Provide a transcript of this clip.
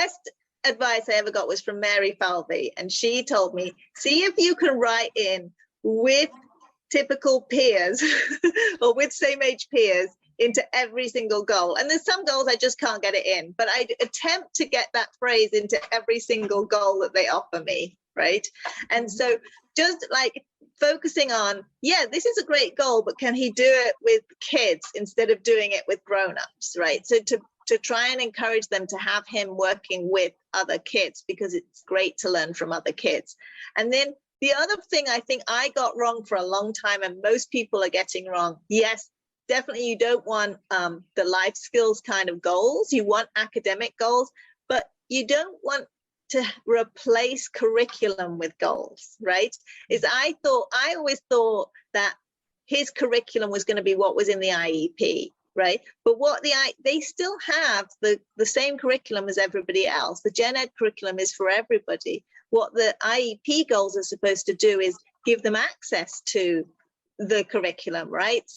best advice I ever got was from Mary Falvey, and she told me, see if you can write in with typical peers or with same age peers into every single goal. And there's some goals I just can't get it in, but I attempt to get that phrase into every single goal that they offer me, right? And so just like focusing on, yeah, this is a great goal, but can he do it with kids instead of doing it with grown-ups, right? So to try and encourage them to have him working with other kids, because it's great to learn from other kids. And then the other thing I think I got wrong for a long time, and most people are getting wrong, yes, definitely you don't want the life skills kind of goals. You want academic goals, but you don't want to replace curriculum with goals, right? I always thought that his curriculum was going to be what was in the IEP, right? But they still have the same curriculum as everybody else. The Gen Ed curriculum is for everybody. What the IEP goals are supposed to do is give them access to the curriculum, right?